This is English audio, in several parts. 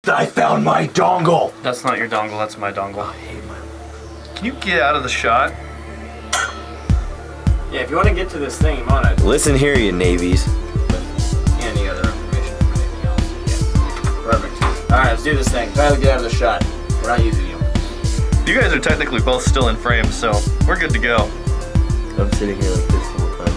I found my dongle. That's not your dongle, that's my dongle. I hate my... Can you get out of the shot? Yeah, if you want to get to this thing, you want to... Listen here, you navies. Any other information or anything else. Yeah. Perfect. Alright, let's do this thing. Try to get out of the shot. We're not using you. You guys are technically both still in frame, so we're good to go. I'm sitting here like this the whole time.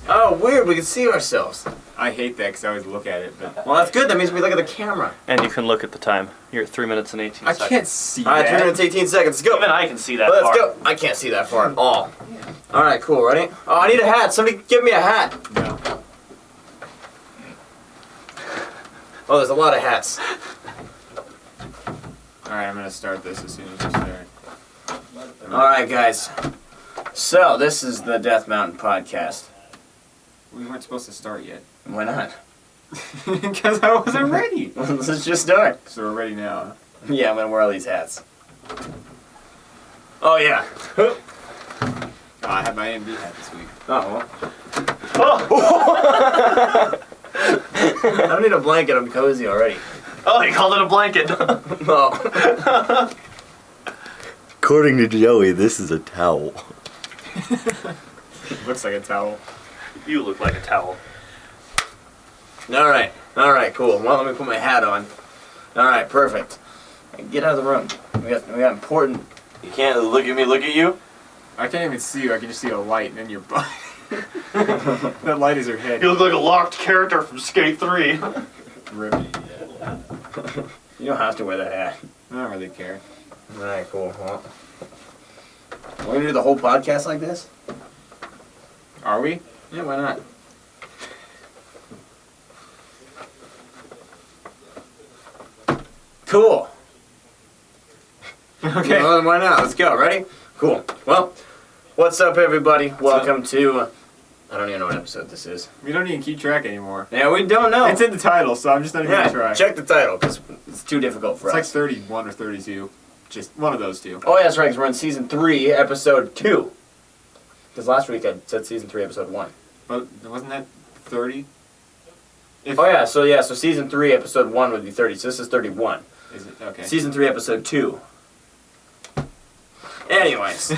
Oh, weird. We can see ourselves. I hate that because I always look at it, but Well, that's good. That means we look at the camera. And you can look at the time. You're at 3 minutes and 18 I seconds. can't see Alright, that. 3 minutes, 18 seconds. Let's go. Even I can see that Let's far. go. I can't see that far at all. Alright, cool. Ready? Oh, I need a hat. Somebody give me a hat. No. Oh, there's a lot of hats. Alright, I'm gonna start this as soon as you start. Alright, guys. So, this is the Death Mountain podcast. We weren't supposed to start yet. Why not? Because I wasn't ready. Let's just start. So we're ready now. Yeah, I'm gonna wear all these hats. Oh, yeah. Oh, I had my AMD hat this week. Oh, well. I don't need a blanket. I'm cozy already. Oh, he called it a blanket. Oh. According to Joey, this is a towel. Looks like a towel. You look like a towel. Alright. Alright, cool. Well, let me put my hat on. Alright, perfect. Get out of the room. We got important... You can't look at me, look at you? I can't even see you. I can just see a light and then your butt. That light is your head. You look like a locked character from Skate 3. Rip. You don't have to wear that hat. I don't really care. Alright, cool. Well, we're gonna do the whole podcast like this? Are we? Yeah, why not? Cool. Okay. Well, then why not? Let's go. Ready? Cool. Well, what's up, everybody? Welcome to... I don't even know what episode this is. We don't even keep track anymore. Yeah, we don't know. It's in the title, so I'm just not even Yeah, gonna try. check the title, because it's too difficult for It's like us. 31 or 32. Just one of those two. Oh, yeah, that's right, because we're in Season 3, Episode 2. Because last week I said Season 3, Episode 1. But wasn't that 30? Oh, yeah, so Season 3, Episode 1 would be 30, so this is 31. Is it? Okay. Season 3, Episode 2. Anyways,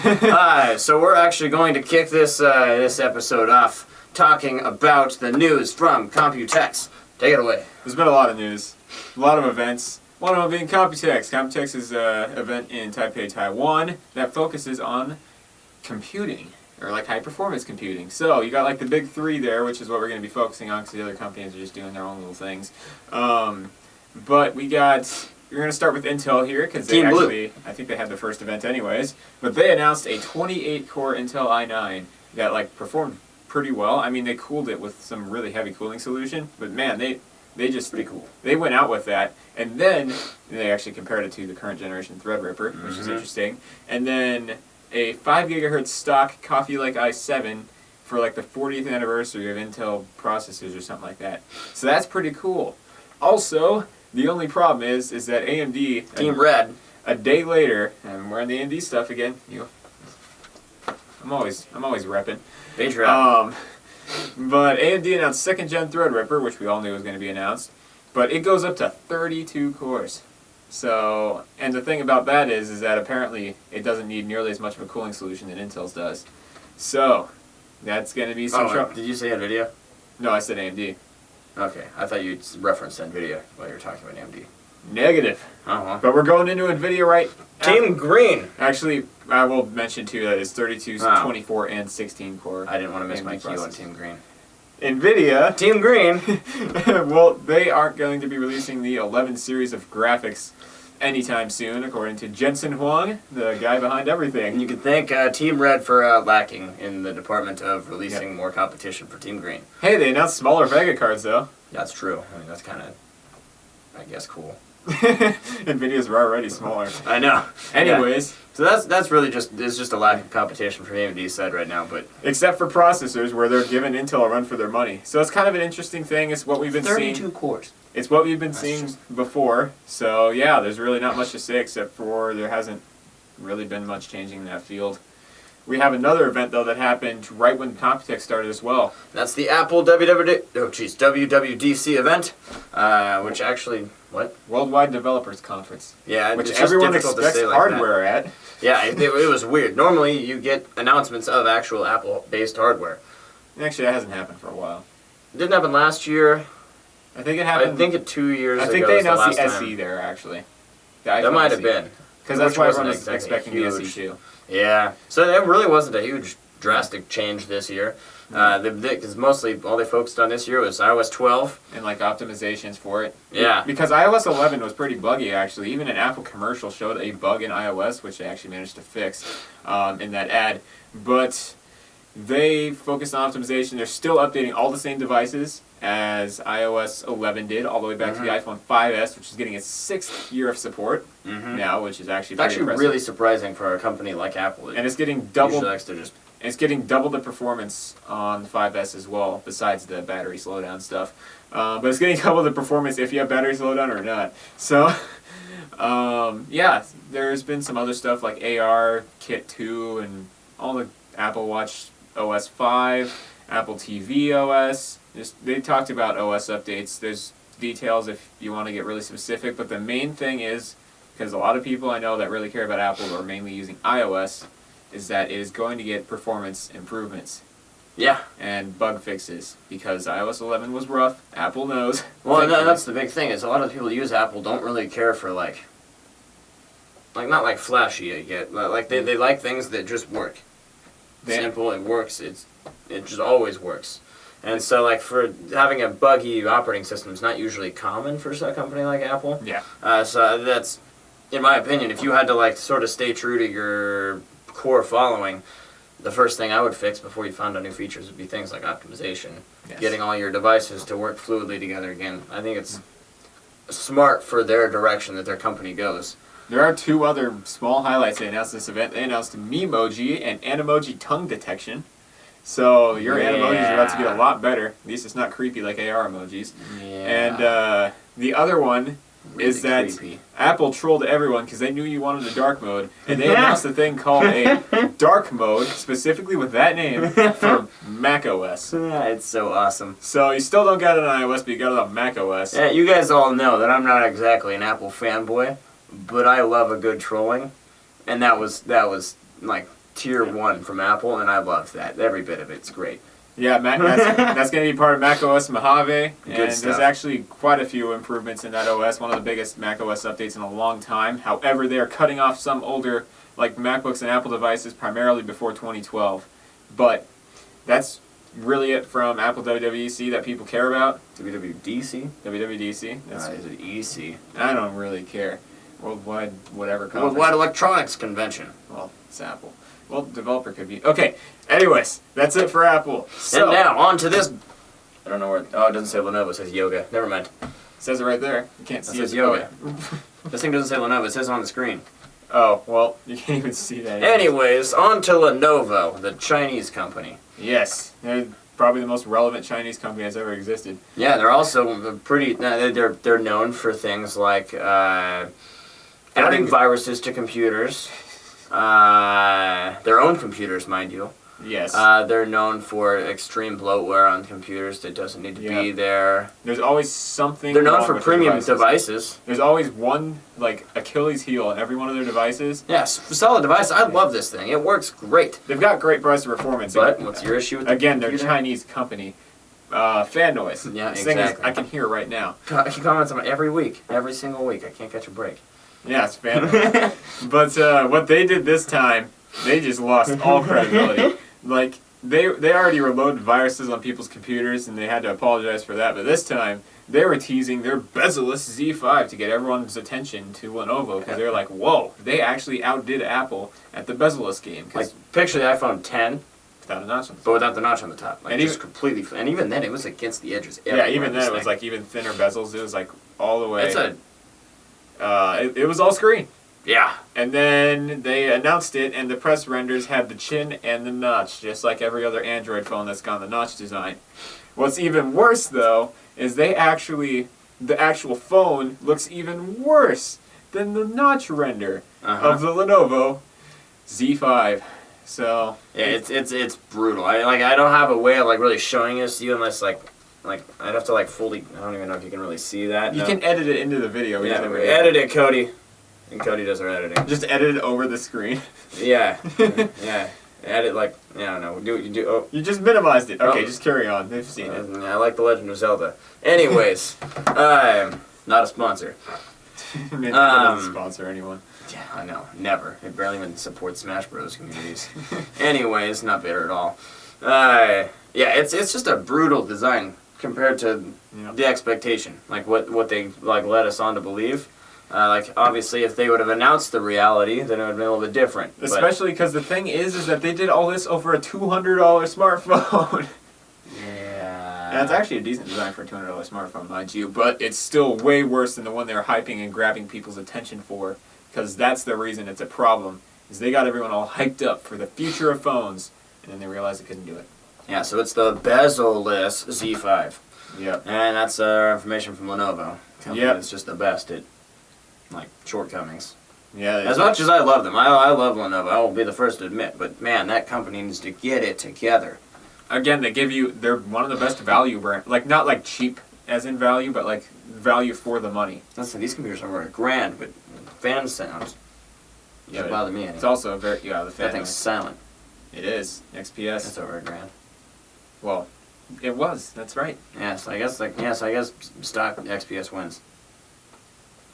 so we're actually going to kick this episode off talking about the news from Computex. Take it away. There's been a lot of news, a lot of events. One of them being Computex. Computex is an event in Taipei, Taiwan that focuses on computing, or like high-performance computing. So you got like the big three there, which is what we're going to be focusing on because the other companies are just doing their own little things. But we're going to start with Intel here because they Team Blue. actually, I think they had the first event anyways, but they announced a 28-core Intel i9 that like performed pretty well. I mean, they cooled it with some really heavy cooling solution, but man, they just Pretty cool. They went out with that, and then they actually compared it to the current generation Threadripper, which is interesting. And then a 5 gigahertz stock Coffee Lake i7 for like the 40th anniversary of Intel processors or something like that. So that's pretty cool. Also, the only problem is that AMD Team Red. a day later, and I'm wearing the AMD stuff again. I'm always repping. Patreon. But AMD announced 2nd gen Threadripper, which we all knew was going to be announced, but it goes up to 32 cores. So, and the thing about that is that apparently it doesn't need nearly as much of a cooling solution than Intel's does. So, that's going to be some trouble. Did you say NVIDIA? No, I said AMD. Okay, I thought you referenced NVIDIA while you were talking about AMD. Negative. Oh, well. But we're going into NVIDIA right Team Green. Actually, I will mention too that it's 32, Wow. 24, and 16 core. I didn't want to miss AMD my cue on processors. Team Green. NVIDIA, Team Green. well, they aren't going to be releasing the 11 series of graphics anytime soon, according to Jensen Huang, the guy behind everything. And you can thank Team Red for lacking in the department of releasing more competition for Team Green. Hey, they announced smaller Vega cards though. That's true. I mean, that's kind of, I guess, cool. NVIDIA's were already smaller. I know. Anyways, So that's really just a lack of competition from AMD's side right now. But except for processors where they're giving Intel a run for their money. So it's kind of an interesting thing. It's what we've been seeing. 32 cores. It's what we've been seeing before. So yeah, there's really not much to say except for there hasn't really been much changing in that field. We have another event though that happened right when Computex started as well. That's the Apple WWDC event, which actually, what? Worldwide Developers Conference. Yeah, Which it's just everyone difficult to expects say like that. hardware at. Yeah, it was weird. Normally, you get announcements of actual Apple-based hardware. Actually, that hasn't happened for a while. It didn't happen last year. I think it happened. I think it 2 years ago. I think they was the announced the last SE time. there actually. That might have been. Because that's Which why wasn't everyone was exactly expecting the SE huge. too. Yeah. So it really wasn't a huge, drastic change this year. Because mostly all they focused on this year was iOS 12. And like optimizations for it. Yeah. Because iOS 11 was pretty buggy actually. Even an Apple commercial showed a bug in iOS, which they actually managed to fix in that ad. But they focused on optimization. They're still updating all the same devices as iOS 11 did, all the way back to the iPhone 5S, which is getting its 6th year of support now, which is actually It's pretty actually impressive. really surprising for a company like Apple. And it's getting usually double. likes to just It's getting double the performance on the 5S as well, besides the battery slowdown stuff. But it's getting double the performance if you have battery slowdown or not. So, yeah, there's been some other stuff like AR Kit 2 and all the Apple Watch OS 5, Apple TV OS. They talked about OS updates. There's details if you want to get really specific, but the main thing is, because a lot of people I know that really care about Apple are mainly using iOS, is that it is going to get performance improvements yeah. and bug fixes because iOS 11 was rough. Apple knows. Well, Thankfully. that's the big thing is a lot of the people who use Apple don't really care for like not like flashy yet, but like they like things that just work. Simple, it works. It just always works. And so like for having a buggy operating system is not usually common for a company like Apple. Yeah. So that's, in my opinion, if you had to like sort of stay true to your core following, the first thing I would fix before you found out new features would be things like optimization, Yes. getting all your devices to work fluidly together again. I think it's smart for their direction that their company goes. There are two other small highlights they announced this event. They announced Memoji and Animoji tongue detection. So your Animojis are about to get a lot better. At least it's not creepy like AR emojis. Yeah. And the other one is that creepy. Apple trolled everyone because they knew you wanted a dark mode, and they announced a thing called a dark mode, specifically with that name, for macOS. It's so awesome. So you still don't got it on iOS, but you got it on macOS. Yeah, you guys all know that I'm not exactly an Apple fanboy, but I love a good trolling, and that was like tier 1 from Apple, and I loved that. Every bit of it's great. Yeah, that's going to be part of macOS Mojave, and Good stuff. there's actually quite a few improvements in that OS. One of the biggest macOS updates in a long time. However, they are cutting off some older, like MacBooks and Apple devices, primarily before 2012. But that's really it from Apple WWDC that people care about. WWDC? WWDC. Is it EC? I don't really care. Worldwide, whatever conference. Worldwide Electronics Convention. Well, it's Apple. Well, developer could be. Okay. Anyways, that's it for Apple. So And now, on to this. I don't know where. Oh, it doesn't say Lenovo, it says Yoga. Never mind. it says it right there. You can't It see says it. Yoga. This thing doesn't say Lenovo, it says it on the screen. Oh, well, you can't even see that. Anyways, on to Lenovo, the Chinese company. Yes, they're probably the most relevant Chinese company that's ever existed. Yeah, they're also pretty. They're known for things like adding viruses to computers, their own computers, mind you. Yes. They're known for extreme bloatware on computers that doesn't need to be there. There's always something. They're known wrong for with their premium devices. There's always one like Achilles heel in every one of their devices. Yes, solid device. I love this thing. It works great. They've got great price to performance. But what's your issue with the Again, they're computer? Chinese company. Fan noise. Yeah, This thing is- exactly. I can hear it right now. He comments on it every week, every single week. I can't catch a break. Yeah, it's fan noise. But what they did this time, they just lost all credibility. Like they already were loading viruses on people's computers, and they had to apologize for that. But this time, they were teasing their bezel-less Z5 to get everyone's attention to Lenovo because they're like, "Whoa, they actually outdid Apple at the bezel-less game." Like, 'Cause picture the iPhone 10, without a notch on the but without the notch on the top. Like, And just even- completely. And even then, it was against the edges. yeah, even then it was like even thinner bezels. It was like all the way. It's a. It was all screen. Yeah. And then they announced it, and the press renders had the chin and the notch, just like every other Android phone that's got the notch design. What's even worse, though, is the actual phone looks even worse than the notch render of the Lenovo Z5. So Yeah, it's brutal. I don't have a way of like really showing this to you unless like I'd have to like fully. I don't even know if you can really see that. you no. can edit it into the video. Yeah, edit it, Cody. And Cody does our editing. Just edit it over the screen. Yeah, yeah. Edit like I don't know. You do. Oh, You just minimized it. Okay, Oh. just carry on. They've seen it. I like the Legend of Zelda. Anyways, not a sponsor. Nintendo doesn't sponsor anyone. Yeah, I know. Never. It barely even supports Smash Bros. Communities. Anyways, not bitter at all. Yeah, it's just a brutal design compared to Yeah. the expectation. Like what they like led us on to believe. Like obviously, if they would have announced the reality, then it would have been a little bit different. But- Especially because the thing is that they did all this over a $200 smartphone. yeah. And it's actually a decent design for a $200 smartphone, mind you, but it's still way worse than the one they were hyping and grabbing people's attention for, because that's the reason it's a problem, is they got everyone all hyped up for the future of phones, and then they realized they couldn't do it. Yeah. So it's the bezel-less Z5, Yep. and that's information from Lenovo. Company Yep. that's just the best at like shortcomings. Yeah. As much as I love them, I love Lenovo. I will be the first to admit. But man, that company needs to get it together. Again, they're one of the best value brands, like not like cheap as in value, but like value for the money. Listen, these computers are over $1,000, but fan sounds Yeah, doesn't bother me any. It's also the That fan. thing's silent. It is XPS. That's over $1,000. Well, it was. That's right. Yes, I guess stock XPS wins.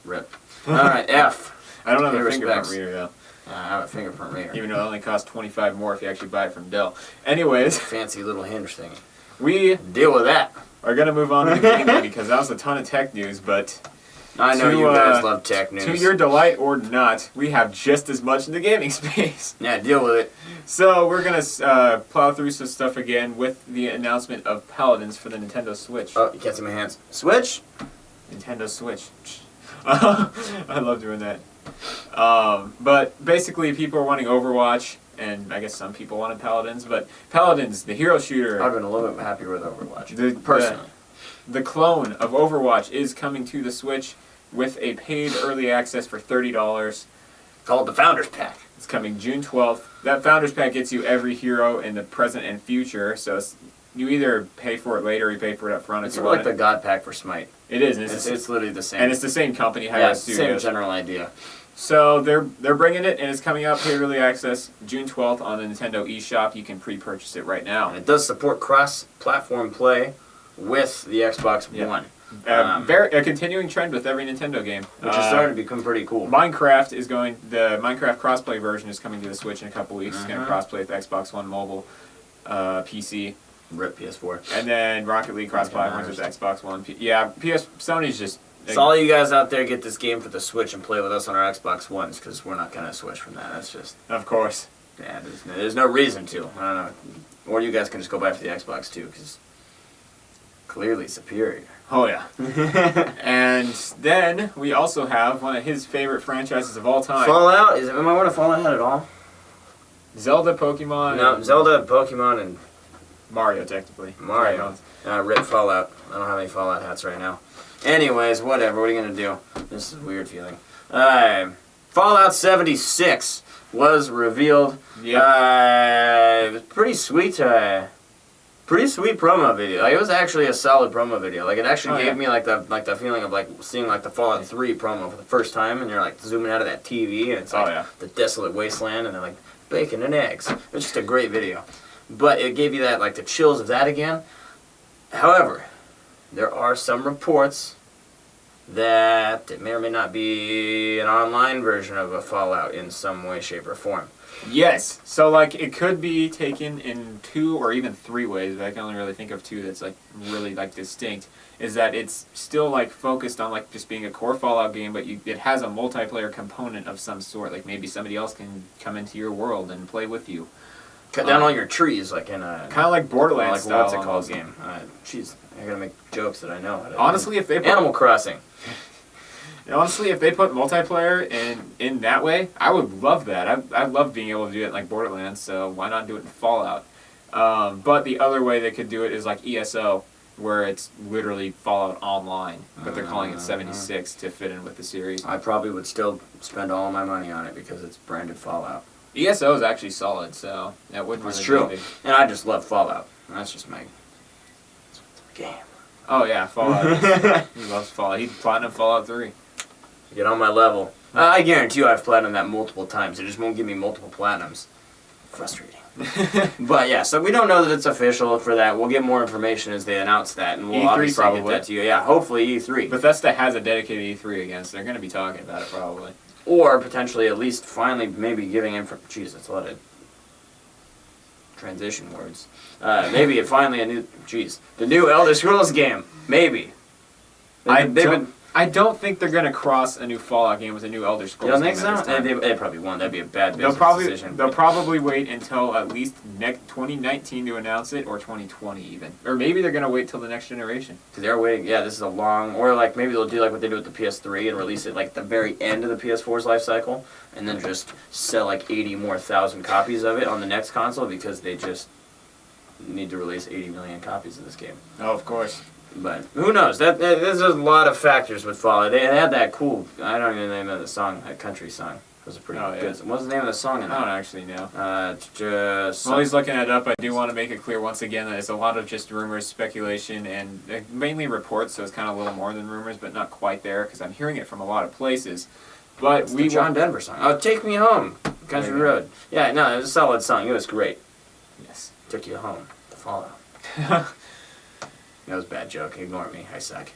Rip. All right, F. I don't have Pay a fingerprint respects. reader though, I have a fingerprint reader. even though it only costs $25 more if you actually buy it from Dell. Anyways, Fancy little hinge thing. we Deal with that. are gonna move on to gaming because that was a ton of tech news, but I know To, you guys love tech news. to your delight or not, we have just as much in the gaming space. Yeah, deal with it. So we're gonna plow through some stuff again with the announcement of Paladins for the Nintendo Switch. Oh, you can't see my hands. Switch. Nintendo Switch. I love doing that. But basically, people are wanting Overwatch, and I guess some people wanted Paladins. But Paladins, the hero shooter, I've been a little bit happier with Overwatch. personally, the clone of Overwatch is coming to the Switch with a paid early access for $30. Called the Founders Pack. It's coming June 12th. That Founders Pack gets you every hero in the present and future, so you either pay for it later or you pay for it up front. It's if you sort of want like the God Pack for Smite. It is, and It's literally the same. and it's the same company, yeah, Hi-Rez it's the same Studios. general idea. So they're bringing it, and it's coming out paid early access June 12th on the Nintendo eShop. You can pre-purchase it right now. And it does support cross-platform play with the Xbox Yeah. One, A continuing trend with every Nintendo game. which is starting to become pretty cool. The Minecraft crossplay version is coming to the Switch in a couple weeks. It's going to crossplay with Xbox One mobile, PC, Rip PS4. and then Rocket League cross-platforms with Xbox One. Sony's just. So all you guys out there get this game for the Switch and play with us on our Xbox Ones, because we're not gonna switch from that. That's just Of course. yeah. There's no reason to. I don't know. Or you guys can just go back to the Xbox too, because clearly superior. Oh yeah. And then we also have one of his favorite franchises of all time, Fallout am I wearing a Fallout hat at all? Zelda, Pokemon, No, and Zelda, Pokemon, and Mario technically. Mario. Rip Fallout. I don't have any Fallout hats right now. Anyways, whatever. What are you gonna do? This is a weird feeling. Fallout 76 was revealed. Yeah. It was pretty sweet. Pretty sweet promo video. Like, it was actually a solid promo video. Like, it actually gave me like the feeling of like seeing like the Fallout 3 promo for the first time, and you're like zooming out of that TV, and it's like the desolate wasteland, and they're like bacon and eggs. It's just a great video. But it gave you that like the chills of that again. However, there are some reports that it may or may not be an online version of a Fallout in some way, shape, or form. Yes. So like it could be taken in 2 or even 3 ways, but I can only really think of 2 that's like really like distinct. Is that it's still like focused on like just being a core Fallout game, but it has a multiplayer component of some sort. Like maybe somebody else can come into your world and play with you. Cut down all your trees, like in a Kind of like Borderlands like style. what's it called almost. game? Jeez, I gotta make jokes that I know. Honestly, if they put Animal Crossing. Honestly, if they put multiplayer in that way, I would love that. I love being able to do it like Borderlands, so why not do it in Fallout? But the other way they could do it is like ESO, where it's literally Fallout Online, but they're calling it 76 to fit in with the series. I probably would still spend all my money on it because it's branded Fallout. ESO is actually solid, so that wouldn't That's really true. be big. And I just love Fallout. That's just my game. Oh yeah, Fallout. He loves Fallout. He platinum Fallout 3. Get on my level. I guarantee you I've platinumed that multiple times. It just won't give me multiple platinums. Frustrating. But yeah, so we don't know that it's official for that. We'll get more information as they announce that, and we'll E3 obviously probably. get that to you. Yeah, hopefully E3. Bethesda has a dedicated E3 again, so they're going to be talking about it probably. Or potentially at least finally maybe giving Jeez, that's a lot of transition words. Maybe finally the new Elder Scrolls game. Maybe. I don't think they're going to cross a new Fallout game with a new Elder Scrolls You don't game think at so? this time. They probably won't. That'd be a bad They'll business decision. probably wait until at least 2019 to announce it, or 2020 even. Or maybe they're going to wait till the next generation. Because they're waiting, yeah, this is a long, or like maybe they'll do like what they do with the PS3 and release it like the very end of the PS4's life cycle, and then just sell like 80 more thousand copies of it on the next console because they just need to release 80 million copies of this game. Oh, of course. But who knows? There's a lot of factors with Fallout. They had that cool, I don't even know the name of the song, that country song. It was a pretty Oh, yeah. good. What's the name of the song I in don't that? actually know. Just. While he's looking it up, I do want to make it clear once again that it's a lot of just rumors, speculation, and mainly reports, so it's kind of a little more than rumors, but not quite there, because I'm hearing it from a lot of places. But It's the John Denver song. Oh, Take Me Home, Country There you Road. Yeah, no, it was a solid song. It was great. Yes. Took you home. The Fallout. That was a bad joke. Ignore me. I suck.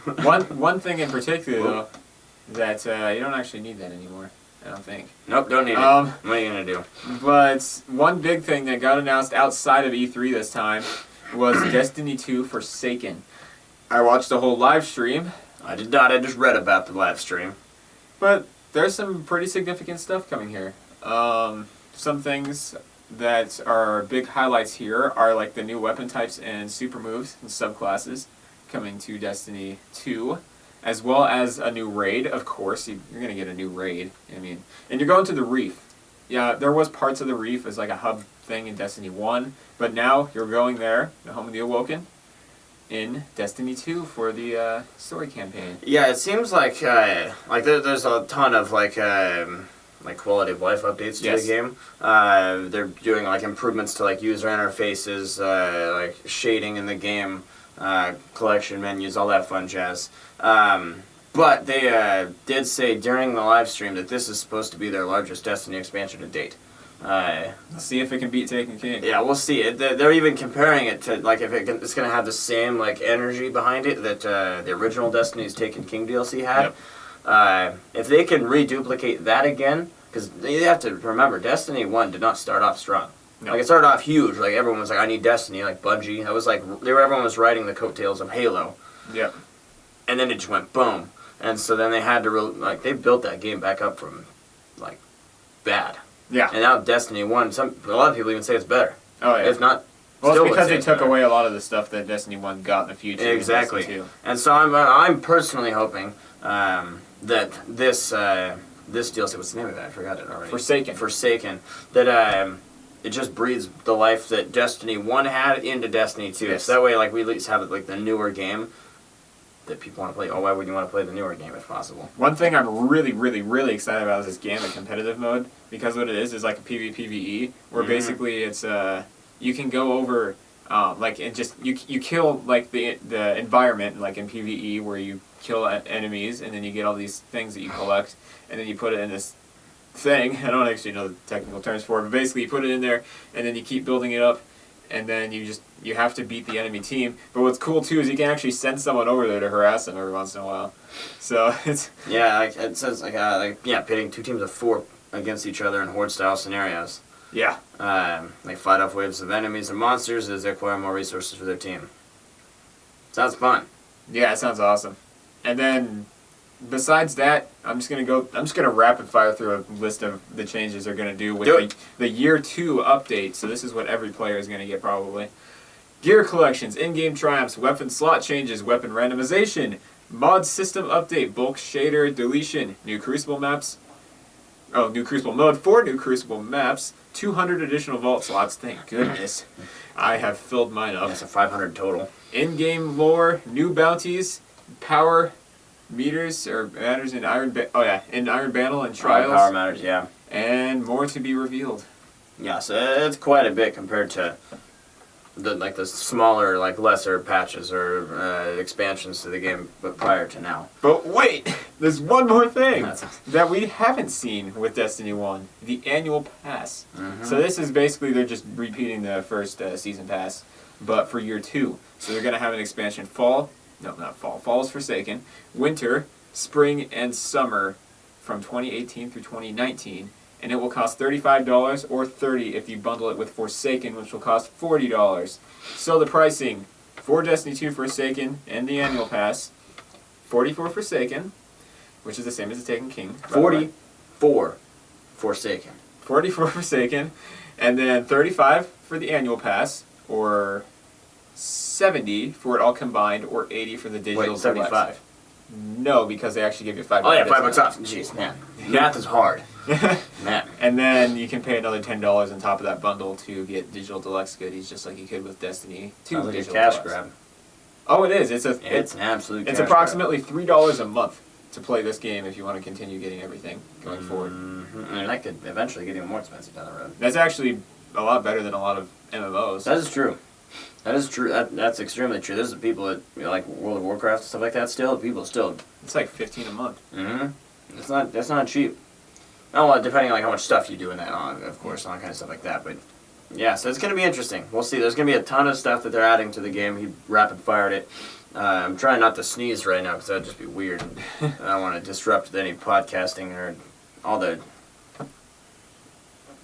One thing in particular, though, that you don't actually need that anymore, I don't think. Nope, don't need it. Um, What are you gonna do? But one big thing that got announced outside of E3 this time was Destiny 2 Forsaken. I watched the whole live stream, I did not. I just read about the live stream. but there's some pretty significant stuff coming here. Some things that are big highlights here are like the new weapon types and super moves and subclasses coming to Destiny 2, as well as a new raid. Of course, you're going to get a new raid. I mean, and you're going to the Reef. Yeah, there was parts of the Reef as like a hub thing in Destiny 1, but now you're going there, the home of the Awoken, in Destiny 2 for the story campaign. Yeah, it seems like there's a ton of like quality of life updates to Yes. the game. They're doing like improvements to like user interfaces, like shading in the game, collection menus, all that fun jazz. But they did say during the live stream that this is supposed to be their largest Destiny expansion to date. See if it can beat Taken King. Yeah, we'll see. They're even comparing it to like if it's going to have the same like energy behind it that the original Destiny's Taken King DLC had. Yep. If they can reduplicate that again, because you have to remember, Destiny 1 did not start off strong. No. Like it started off huge. Like everyone was like, "I need Destiny." Like Bungie, that was like everyone was riding the coattails of Halo, Yep. and then it just went boom. And so then they had to they built that game back up from like bad. Yeah. And now Destiny 1, a lot of people even say it's better. Oh yeah. If not, Well, still it's would because say they it's took better. away a lot of the stuff that Destiny 1 got in the future. in Exactly. Destiny 2. And so I'm personally hoping that this DLC, what's the name of it? I forgot it already. Forsaken. That it just breathes the life that Destiny 1 had into Destiny 2. Yes. So that way, like we at least have like the newer game that people want to play. Oh, why would you want to play the newer game if possible? One thing I'm really, really, really excited about is this game, the competitive mode, because what it is like a PvPvE, where Mhm. basically it's you can go over like and just you kill like the environment like in PvE where you kill enemies and then you get all these things that you collect and then you put it in this thing. I don't actually know the technical terms for it, but basically you put it in there and then you keep building it up. And then you have to beat the enemy team. But what's cool too is you can actually send someone over there to harass them every once in a while. So it's Yeah, like it says pitting two teams of 4 against each other in horde-style scenarios. yeah. They fight off waves of enemies and monsters as they acquire more resources for their team. Sounds fun. Yeah, it sounds awesome. And then besides that, I'm just gonna rapid fire through a list of the changes they're gonna do with Do it. the year 2 update. So this is what every player is gonna get probably. Gear collections, in-game triumphs, weapon slot changes, weapon randomization, mod system update, bulk shader deletion, new Crucible maps. Oh, new Crucible mode, 4 new Crucible maps, 200 additional vault slots. Thank goodness, I have filled mine up. That's a 500 total. In-game lore, new bounties, power meters or matters in in Iron Banner and Trials, Power matters, yeah. and more to be revealed. Yeah, so it's quite a bit compared to the smaller, like lesser patches or expansions to the game, but prior to now. But wait, there's one more thing That's- that we haven't seen with Destiny 1, the annual pass. Mhm. So this is basically, they're just repeating the first season pass, but for year 2. So they're going to have an expansion fall is Forsaken, winter, spring, and summer from 2018 through 2019. And it will cost $35 or $30 if you bundle it with Forsaken, which will cost $40. So the pricing for Destiny 2 Forsaken and the annual pass, $40 for Forsaken, which is the same as the Taken King. by the way. 40 for Forsaken. 40 for Forsaken, and then $35 for the annual pass, or $70 for it all combined, or $80 for the digital. Wait, 75. No, because they actually give you $5. Oh yeah, $5 off. Jeez, man, math is hard. Man. And then you can pay another $10 on top of that bundle to get digital deluxe goodies, just like you could with Destiny 2 Sounds like a digital cash deluxe. grab. Oh, it is. It's It's an absolute. it's cash approximately $3 a month to play this game if you want to continue getting everything going grab. forward. And that could eventually get even more expensive down the road. That's actually a lot better than a lot of MMOs. That is true. That is true. That's extremely true. There's the people that like World of Warcraft and stuff like that. Still, people still. It's like $15 a month. Mm-hmm. That's not cheap. Oh, well, depending on like how much stuff you do in that, of course, all kind of stuff like that. But yeah, so it's gonna be interesting. We'll see. There's gonna be a ton of stuff that they're adding to the game. He rapid fired it. I'm trying not to sneeze right now because that'd just be weird. I don't want to disrupt any podcasting or all the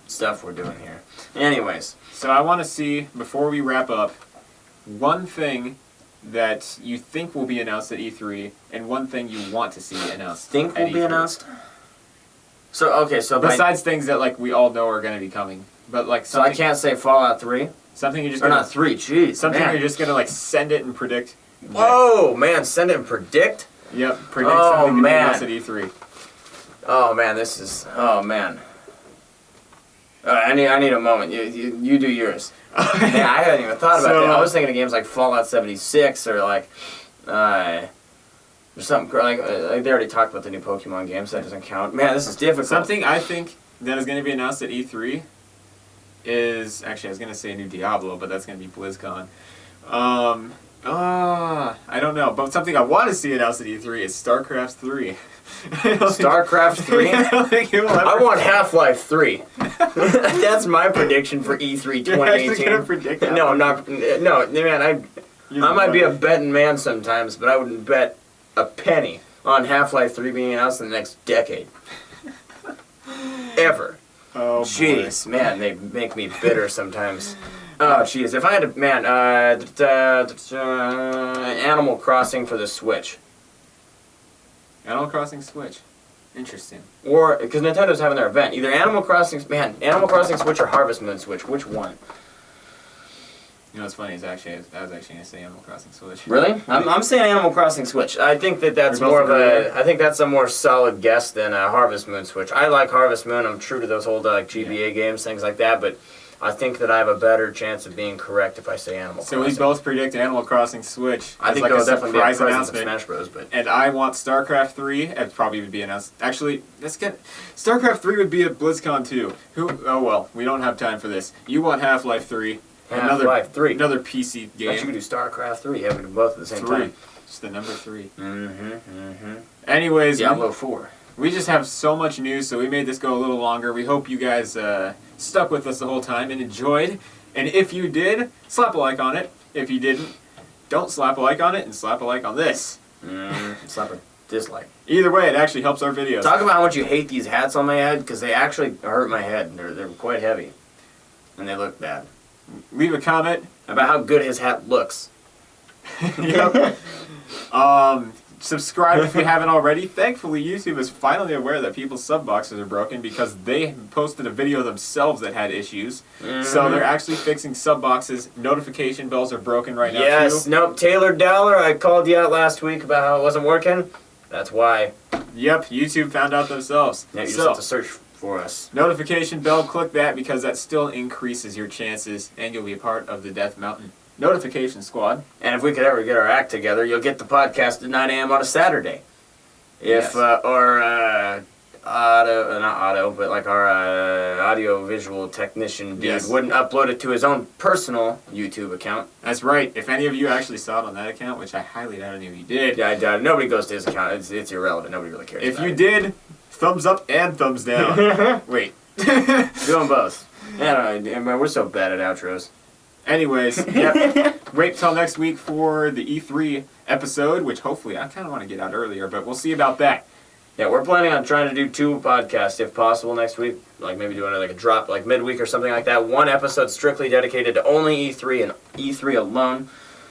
stuff we're doing here. Anyways, So I want to see, before we wrap up, one thing that you think will be announced at E3, and one thing you want to see announced. think at will be E3. announced. So okay, so Besides things that like we all know are going to be coming, but like so I something, can't say Fallout 3 something you're just or gonna, not 3. Jeez, something man. you're just gonna like send it and predict. Whoa, man! Send it and predict. Yep, predict Oh, something to be man. announced at E3. Oh man, this is. Oh man. I need a moment. You do yours. Yeah, I hadn't even thought about So, that. I was thinking of games like Fallout 76 or like, or something like they already talked about the new Pokemon games. So that doesn't count. Man, this is difficult. Something I think that is going to be announced at E3 is actually I was going to say a new Diablo, but that's going to be BlizzCon. I don't know, but something I want to see announced at E3 is StarCraft 3. StarCraft 3. I don't think it will ever. I want Half-Life 3. That's my prediction for E3 You're actually 2018. gonna predict that? No, I'm not. No, man, I might be a betting man sometimes, but I wouldn't bet a penny on Half-Life 3 being announced in the next decade. Ever. Oh, boy. Jeez, man, they make me bitter sometimes. Oh, jeez. If I had to, man, Animal Crossing for the Switch. Animal Crossing Switch. Interesting. Or, because Nintendo's having their event. Either Animal Crossing Switch or Harvest Moon Switch. Which one? You know what's funny is actually I was actually gonna say Animal Crossing Switch. Really? I'm saying Animal Crossing Switch. I think that's You're both more of agreeing? I think that's a more solid guess than Harvest Moon Switch. I like Harvest Moon. I'm true to those old GBA games, things like that. But I think that I have a better chance of being correct if I say Animal So Crossing. we both predict Animal Crossing Switch. I as think like there'll a definitely be a surprise presence of announcement. Smash Bros. But And I want StarCraft 3. It probably would be announced. Actually, let's get StarCraft 3 would be at BlizzCon 2. Oh well, we don't have time for this. You want Half-Life 3. Half-Life 3. Another PC I bet you could game. do StarCraft 3. Yeah, we could do both at the same 3. time. Just the number 3. Mm-hmm. Anyways, Diablo 4. we just have so much news, so we made this go a little longer. We hope you guys stuck with us the whole time and enjoyed. And if you did, slap a like on it. If you didn't, don't slap a like on it and slap a like on this. Slap a dislike. Either way, it actually helps our videos. Talk about how much you hate these hats on my head, because they actually hurt my head. They're quite heavy. And they look bad. Leave a comment. About how good his hat looks. Yep. Subscribe if you haven't already. Thankfully, YouTube is finally aware that people's sub boxes are broken because they posted a video themselves that had issues. So they're actually fixing sub boxes. Notification bells are broken right now Yes, too. nope, Taylor Dowler, I called you out last week about how it wasn't working. That's why. Yep, YouTube found out themselves. Yeah, you just So, have to search for us. notification bell, click that because that still increases your chances and you'll be a part of the Death Mountain Notification Squad. And if we could ever get our act together, you'll get the podcast at 9 a.m. on a Saturday. If, Yes. our audio visual technician dude Yes. wouldn't upload it to his own personal YouTube account. That's right. If any of you actually saw it on that account, which I highly doubt any of you did, Yeah, I doubt it. Nobody goes to his account. It's irrelevant. Nobody really cares. if about you it. did, thumbs up and thumbs down. Wait. Do them both. Yeah, we're so bad at outros. Anyways, yep. Wait till next week for the E3 episode, which hopefully I kind of want to get out earlier, but we'll see about that. Yeah, we're planning on trying to do 2 podcasts if possible next week. Like maybe doing like a drop like midweek or something like that. 1 episode strictly dedicated to only E3 and E3 alone.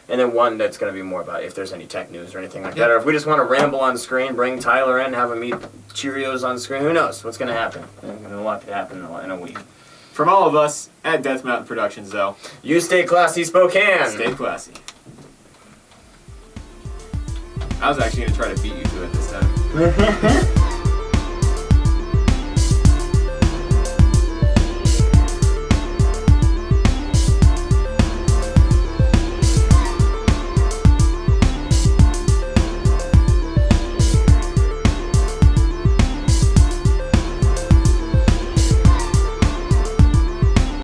And then 1 that's going to be more about if there's any tech news or anything like that. Or if we just want to ramble on screen, bring Tyler in, have him eat Cheerios on screen. Who knows what's going to happen? A lot could happen in a week. From all of us at Death Mountain Productions, though, You stay classy, Spokane. stay classy. I was actually going to try to beat you to it this time.